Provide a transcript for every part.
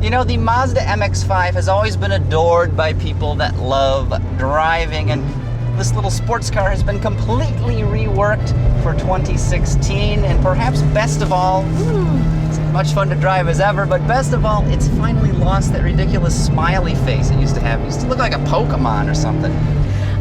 You know, the Mazda MX-5 has always been adored by people that love driving, and this little sports car has been completely reworked for 2016, and perhaps best of all, it's as much fun to drive as ever, but best of all, it's finally lost that ridiculous smiley face it used to have. It used to look like a Pokemon or something.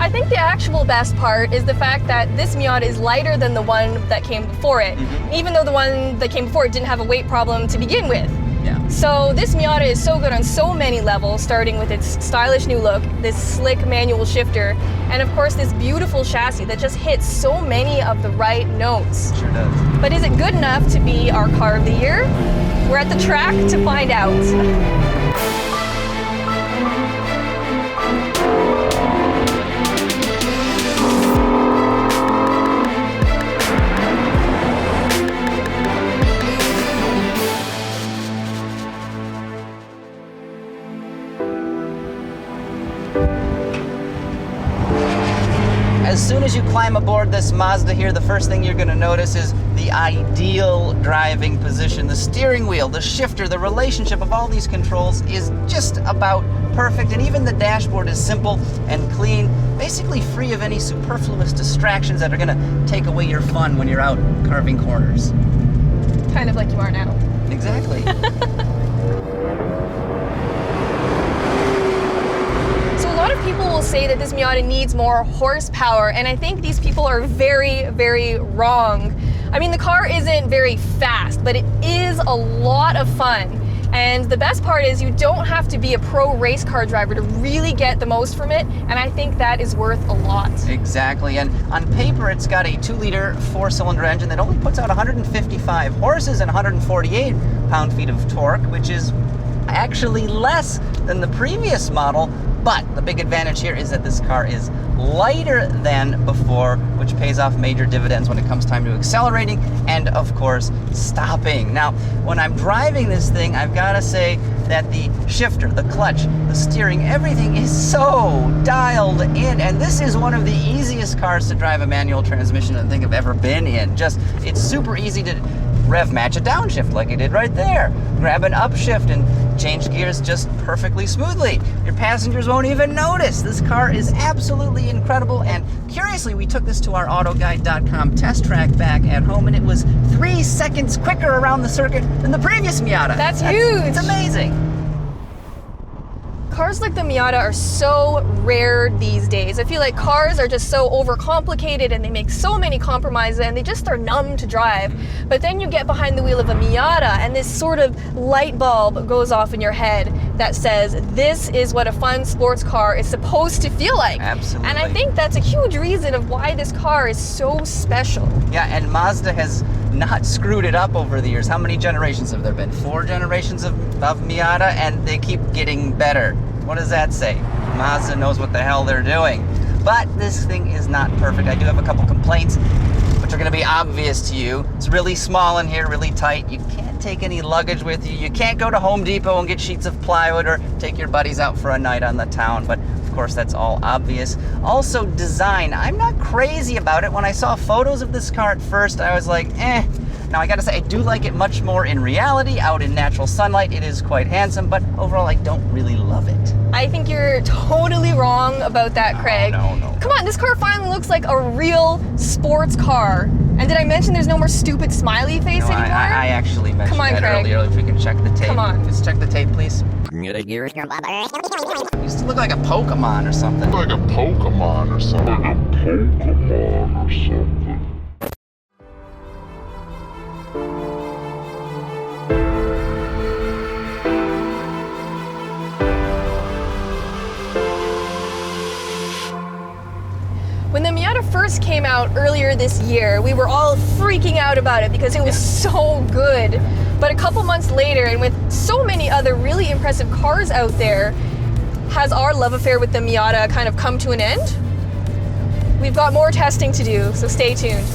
I think the actual best part is the fact that this Miata is lighter than the one that came before it, even though the one that came before it didn't have a weight problem to begin with. Yeah. So this Miata is so good on so many levels, starting with its stylish new look, this slick manual shifter, and of course this beautiful chassis that just hits so many of the right notes. Sure does. But is it good enough to be our car of the year? We're at the track to find out. As soon as you climb aboard this Mazda here, the first thing you're going to notice is the ideal driving position. The steering wheel, the shifter, the relationship of all these controls is just about perfect, and even the dashboard is simple and clean, basically free of any superfluous distractions that are going to take away your fun when you're out carving corners. Kind of like you are now. Exactly. A lot of people will say that this Miata needs more horsepower, and I think these people are very, very wrong. I mean, the car isn't very fast, but it is a lot of fun. And the best part is you don't have to be a pro race car driver to really get the most from it, and I think that is worth a lot. Exactly, and on paper it's got a 2-liter 4-cylinder engine that only puts out 155 horses and 148 pound-feet of torque, which is actually less than the previous model. But the big advantage here is that this car is lighter than before, which pays off major dividends when it comes time to accelerating and, of course, stopping. Now, when I'm driving this thing, I've got to say that the shifter, the clutch, the steering, everything is so dialed in. And this is one of the easiest cars to drive a manual transmission I think I've ever been in. It's super easy to rev match a downshift like I did right there. Grab an upshift and change gears just perfectly smoothly. Your passengers won't even notice. This car is absolutely incredible, and curiously, we took this to our AutoGuide.com test track back at home, and it was 3 seconds quicker around the circuit than the previous Miata. That's huge! It's amazing. Cars like the Miata are so rare these days. I feel like cars are just so overcomplicated and they make so many compromises and they just are numb to drive. But then you get behind the wheel of a Miata and this sort of light bulb goes off in your head that says, this is what a fun sports car is supposed to feel like. Absolutely. And I think that's a huge reason of why this car is so special. Yeah, and Mazda has not screwed it up over the years. How many generations have there been? 4 generations of Miata, and they keep getting better. What does that say? Mazda knows what the hell they're doing. But this thing is not perfect. I do have a couple complaints, which are going to be obvious to you. It's really small in here, really tight. You can't take any luggage with you. You can't go to Home Depot and get sheets of plywood or take your buddies out for a night on the town. But of course, that's all obvious. Also, design. I'm not crazy about it. When I saw photos of this car at first, I was like, eh. Now, I gotta say, I do like it much more in reality. Out in natural sunlight, it is quite handsome, but overall, I don't really love it. I think you're totally wrong about that, Craig. No. Come on, this car finally looks like a real sports car. And did I mention there's no more stupid smiley face anymore? I actually mentioned that Craig. earlier. If we can check the tape. Come on. Just check the tape, please. Used to look like a Pokemon or something. When the Miata first came out earlier this year, we were all freaking out about it because it was so good. But a couple months later, and with so many other really impressive cars out there, has our love affair with the Miata kind of come to an end? We've got more testing to do, so stay tuned.